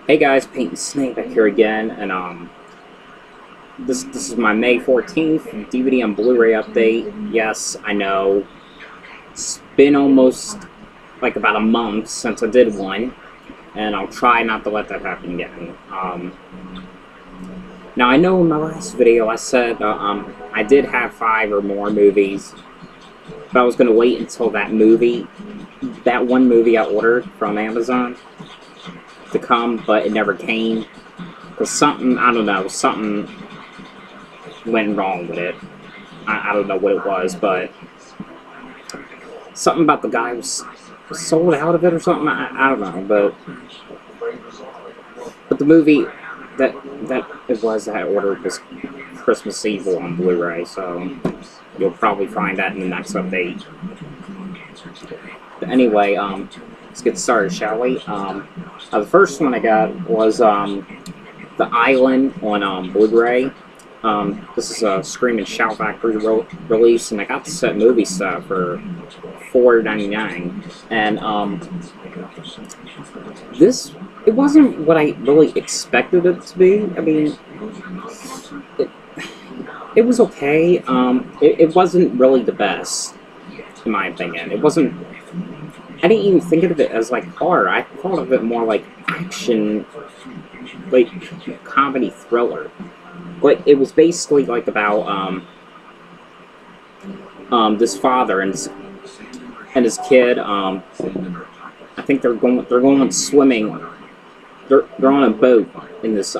Hey guys, Paint and Snake back here again, and this is my May 14th DVD and Blu-ray update. Yes, I know it's been almost like about a month since I did one, and I'll try not to let that happen again. Now I know in my last video I said I did have 5 or more movies, but I was gonna wait until that one movie I ordered from Amazon to come, but it never came. Because something, I don't know, something went wrong with it. I don't know what it was, but something about the guy was sold out of it or something. I don't know, but the movie that it was that I ordered was Christmas Evil on Blu-ray, so you'll probably find that in the next update. But anyway, let's get started, shall we? The first one I got was The Island on Blu-ray. This is a Scream and Shout Factory release, and I got the set movie stuff for $4.99. And it wasn't what I really expected it to be. I mean, it was okay. It wasn't really the best, in my opinion. It wasn't. I didn't even think of it as like horror. I thought of it more like action, like comedy thriller. Like it was basically like about this father and his kid. I think they're going swimming. They're on a boat in this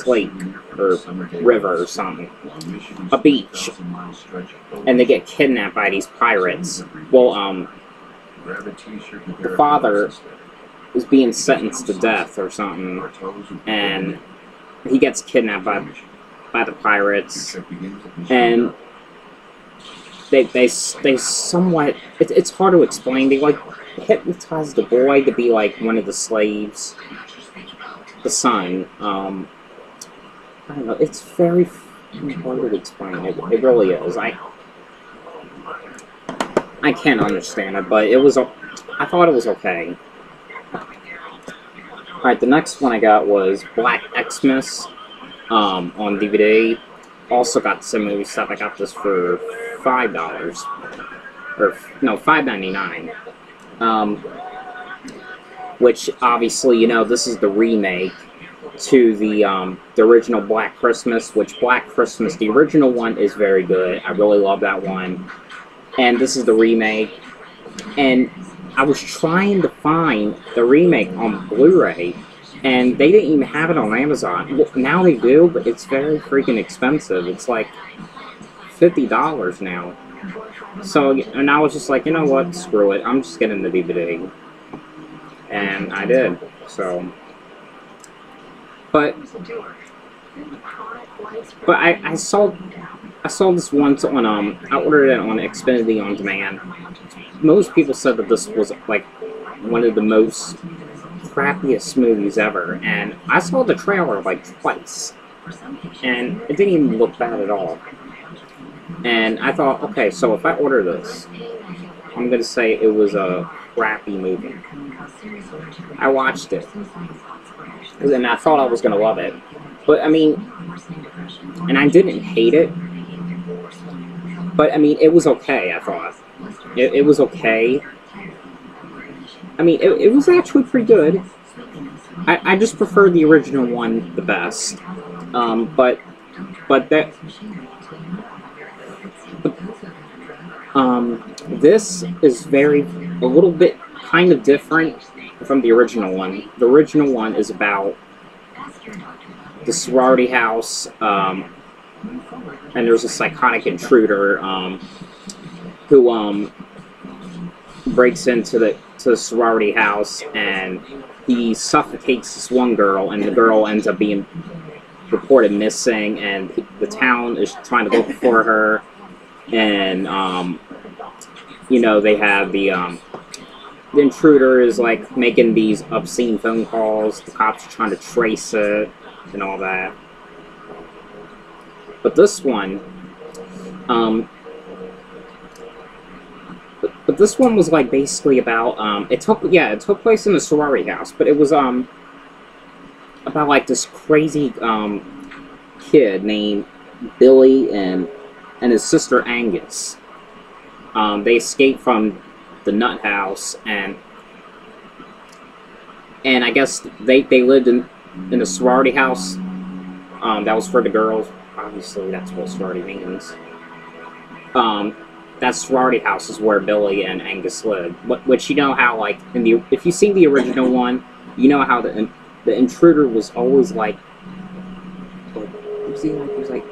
lake or river or something, a beach, and they get kidnapped by these pirates. Well, the father is being sentenced to death or something, and he gets kidnapped by the pirates, and they somewhat, it's hard to explain. They like hypnotize the boy to be like one of the slaves, the son. I don't know. It's very hard to explain. It really is. I can't understand it, but I thought it was okay. Alright, the next one I got was Black Xmas on DVD. Also got some movie stuff. I got this for $5. Or, no, $5.99. Which, obviously, you know, this is the remake to the original Black Christmas, which Black Christmas, the original one, is very good. I really love that one. And this is the remake, and I was trying to find the remake on Blu-ray, and they didn't even have it on Amazon. Well, now they do, but it's very freaking expensive. It's like $50 now. So, and I was just like, you know what, screw it, I'm just getting the DVD. And I did, so. But I saw this once on, I ordered it on Xfinity On Demand. Most people said that this was, like, one of the most crappiest movies ever, and I saw the trailer, like, twice, and it didn't even look bad at all. And I thought, okay, so if I order this, I'm gonna say it was a crappy movie. I watched it, and I thought I was gonna love it, but, I mean, and I didn't hate it, but, I mean, it was okay, I thought. It was okay. I mean, it was actually pretty good. I just prefer the original one the best. But this is a little bit kind of different from the original one. The original one is about the sorority house, and there's a psychotic intruder who breaks into the sorority house, and he suffocates this one girl, and the girl ends up being reported missing, and the town is trying to look for her, and you know, they have the intruder is like making these obscene phone calls, the cops are trying to trace it and all that. But this one, But this one was like basically about it took place in a sorority house, but it was about like this crazy kid named Billy and his sister Angus. They escaped from the nut house, and I guess they lived in a sorority house that was for the girls. Obviously, that's what sorority means. That sorority house is where Billy and Angus lived. Which you know how, like, if you see the original one, you know how the intruder was always like you see, like, he was like,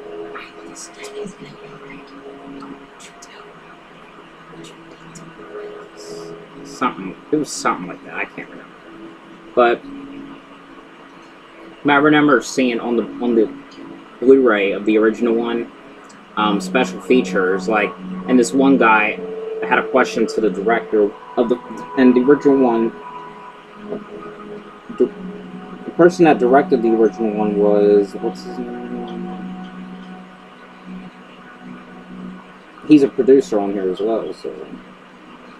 something. It was something like that. I can't remember. But I remember seeing on the Blu-ray of the original one, special features, like, and this one guy had a question to the director of the original one. The person that directed the original one was, what's his name? He's a producer on here as well, so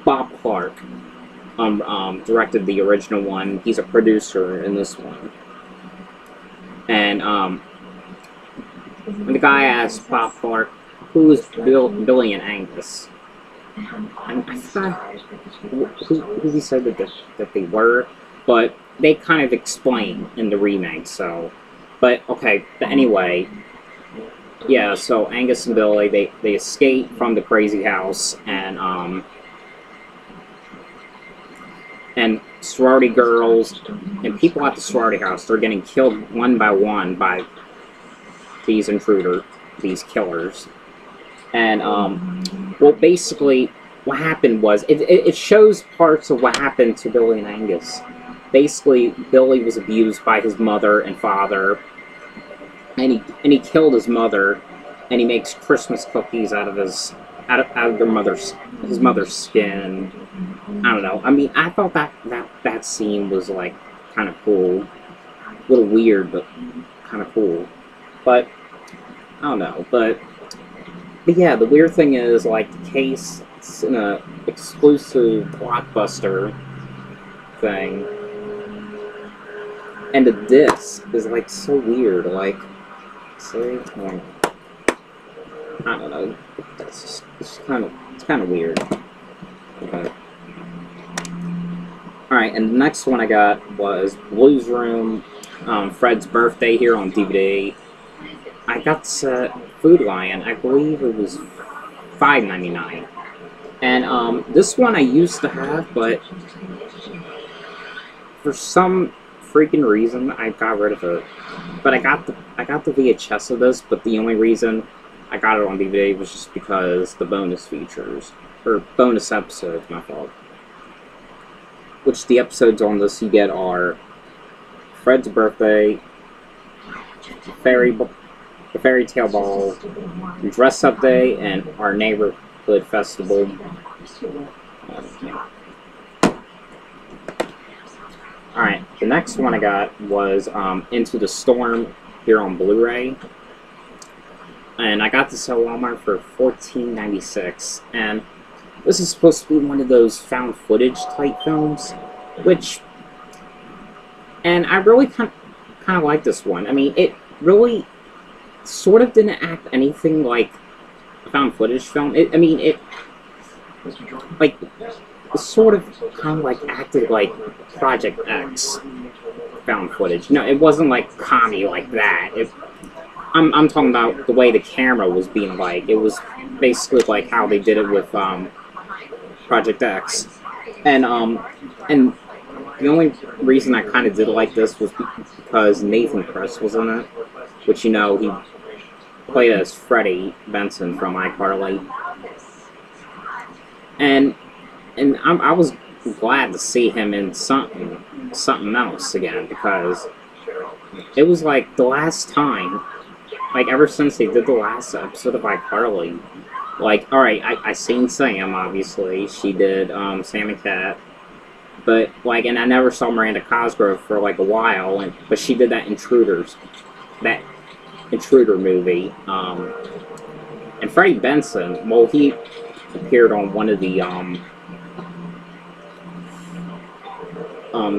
Bob Clark directed the original one. He's a producer in this one. And the guy asked Bob Clark, who is Billy and Angus? And I forgot who he said that they were, but they kind of explain in the remake, so. But, okay, but anyway, yeah, so Angus and Billy, they escape from the crazy house, and sorority girls and people at the sorority house, they're getting killed one by one by these these killers. And, well, basically, what happened was, it shows parts of what happened to Billy and Angus. Basically, Billy was abused by his mother and father, and he killed his mother, and he makes Christmas cookies out of his mother's skin. I don't know. I mean, I thought that scene was, like, kind of cool. A little weird, but kind of cool. But I don't know. But yeah, the weird thing is, like, the case, it's in a exclusive Blockbuster thing, and the disc is, like, so weird. Like, see, like, I don't know. It's kind of weird. Okay. Alright, and the next one I got was Blues Room, Fred's Birthday here on DVD. I got Food Lion. I believe it was $5.99. And this one I used to have, but for some freaking reason I got rid of it. But I got the VHS of this, but the only reason I got it on DVD was just because the bonus features, or bonus episodes, my fault. Which the episodes on this you get are Fred's Birthday, the Fairy Tale Ball, Dress Up Day, and our Neighborhood Festival. Alright, the next one I got was Into the Storm here on Blu-ray. And I got this at Walmart for $14.96. And this is supposed to be one of those found footage type films, and I really kind of like this one. I mean, it really sort of didn't act anything like a found footage film. It sort of kind of like acted like Project X found footage. No, it wasn't like comedy like that. I'm talking about the way the camera was being like. It was basically like how they did it with Project X, and the only reason I kind of did like this was because Nathan Kress was in it, which, you know, he played as Freddie Benson from iCarly, and I was glad to see him in something else again, because it was like the last time, like ever since they did the last episode of iCarly. Like, alright, I seen Sam, obviously. She did Sam and Cat. But, like, and I never saw Miranda Cosgrove for, like, a while. But she did that Intruder movie. And Freddie Benson, well, he appeared on one of the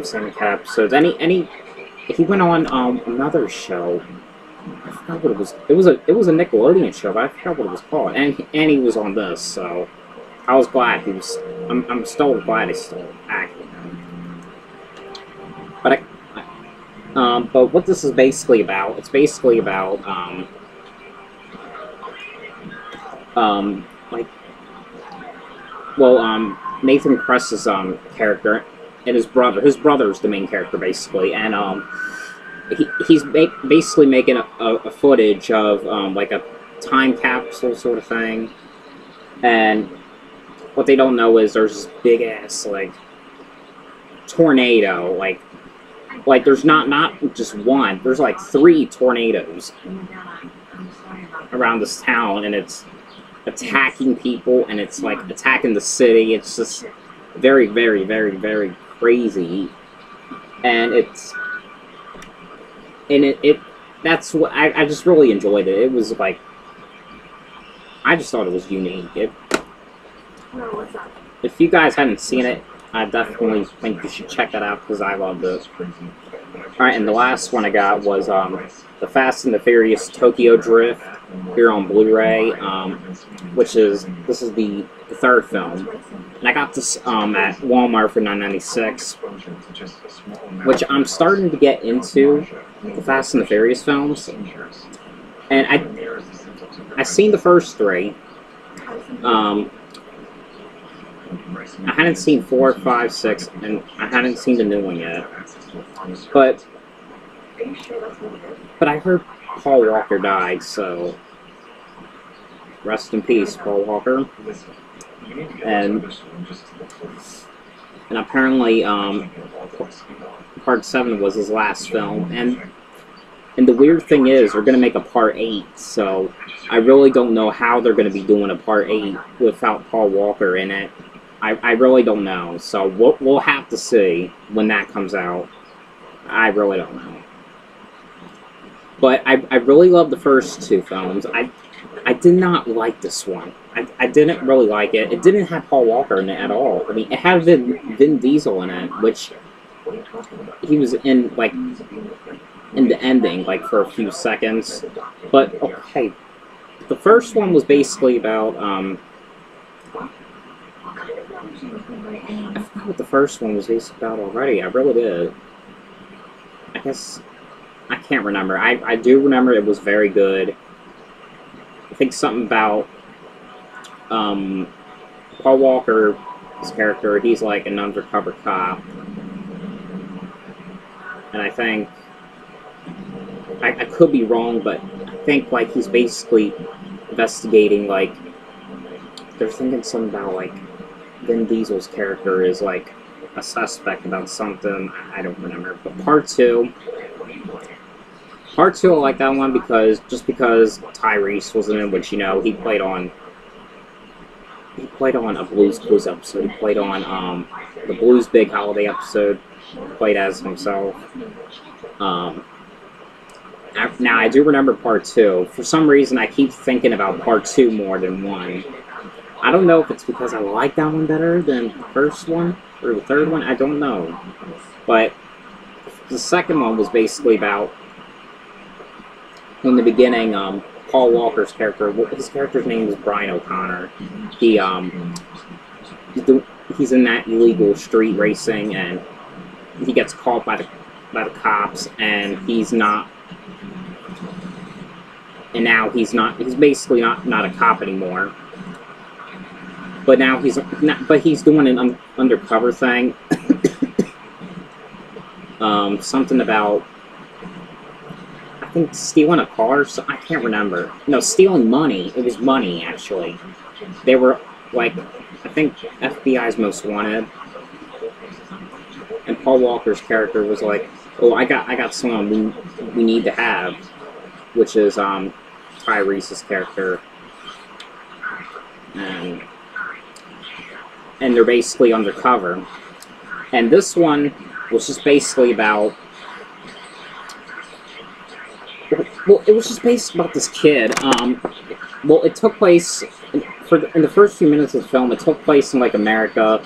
Santa Cat episodes. He went on another show. I forgot what it was. It was a Nickelodeon show, but I forgot what it was called. And he was on this, so I was glad he was. I'm still glad he's still acting. But what this is basically about, it's basically about Nathan Kress's character and his brother. His brother's the main character basically, and he's basically making a footage of like a time capsule sort of thing. And what they don't know is there's this big ass like tornado, like there's not just one, there's like 3 tornadoes around this town, and it's attacking people, and it's like attacking the city. It's just very, very, very, very crazy, and that's what I just really enjoyed it. It was like, I just thought it was unique. If you guys hadn't seen it, I definitely think you should check that out because I loved it. Alright, and the last one I got was the Fast and the Furious Tokyo Drift here on Blu-ray, this is the 3rd film. And I got this at Walmart for $9.96, which I'm starting to get into the Fast and the Furious films. And I've seen the first 3. I hadn't seen 4, 5, 6, and I hadn't seen the new one yet. But I heard Paul Walker died, so rest in peace, Paul Walker. And apparently, Part 7 was his last film, and the weird thing is, we're gonna make a Part 8, so I really don't know how they're gonna be doing a Part 8 without Paul Walker in it. I really don't know, so we'll have to see when that comes out. I really don't know. But I really love the first 2 films. I did not like this one. I didn't really like it. It didn't have Paul Walker in it at all. I mean, it had Vin Diesel in it, which he was in, like, in the ending, like, for a few seconds. But, okay, the first one was basically about, I forgot what the first one was basically about already. I really did. I guess I can't remember. I do remember it was very good. I think something about Paul Walker's character. He's like an undercover cop, and I think I could be wrong, but I think like he's basically investigating. Like they're thinking something about like Vin Diesel's character is like a suspect about something. I don't remember. But Part 2, I like that one because Tyrese was in it, which, you know, he played on a Blues Clues episode. He played on the Blues Big Holiday episode. Played as himself. Now I do remember Part 2. For some reason, I keep thinking about Part 2 more than 1. I don't know if it's because I like that one better than the first one, or the third one, I don't know. But the second one was basically about, in the beginning, Paul Walker's character, his character's name is Brian O'Connor. He's in that illegal street racing, and he gets caught by the cops, and he's not, and now he's basically not a cop anymore. But now he's doing an undercover thing. Something about, I think, stealing a car. So I can't remember. No, stealing money. It was money, actually. They were like, I think FBI's Most Wanted. And Paul Walker's character was like, "Oh, I got someone we need to have," which is Tyrese's character. And they're basically undercover. And this one was just basically about, well, it was just basically about this kid. Well, it took place, in the first few minutes of the film, it took place in, like, America,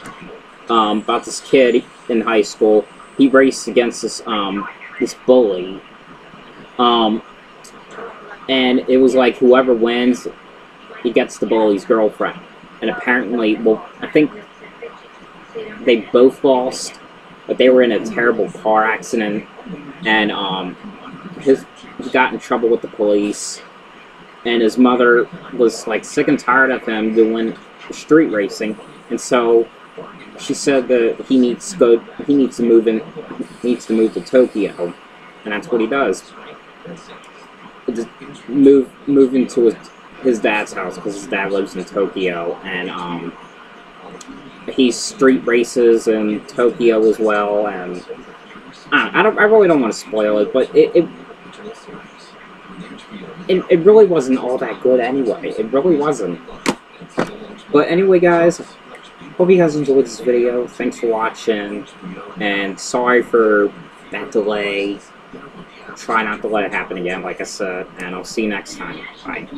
about this kid in high school. he raced against this bully, and it was like whoever wins, he gets the bully's girlfriend. And apparently, well, I think they both lost, but they were in a terrible car accident, and he got in trouble with the police, and his mother was like sick and tired of him doing street racing, and so she said that he needs to move to Tokyo, and that's what he does. Just move into his dad's house because his dad lives in Tokyo, and he street races in Tokyo as well, and I really don't want to spoil it, but it really wasn't all that good anyway. It really wasn't. But anyway, guys, hope you guys enjoyed this video. Thanks for watching, and sorry for that delay. Try not to let it happen again, like I said, and I'll see you next time. Bye.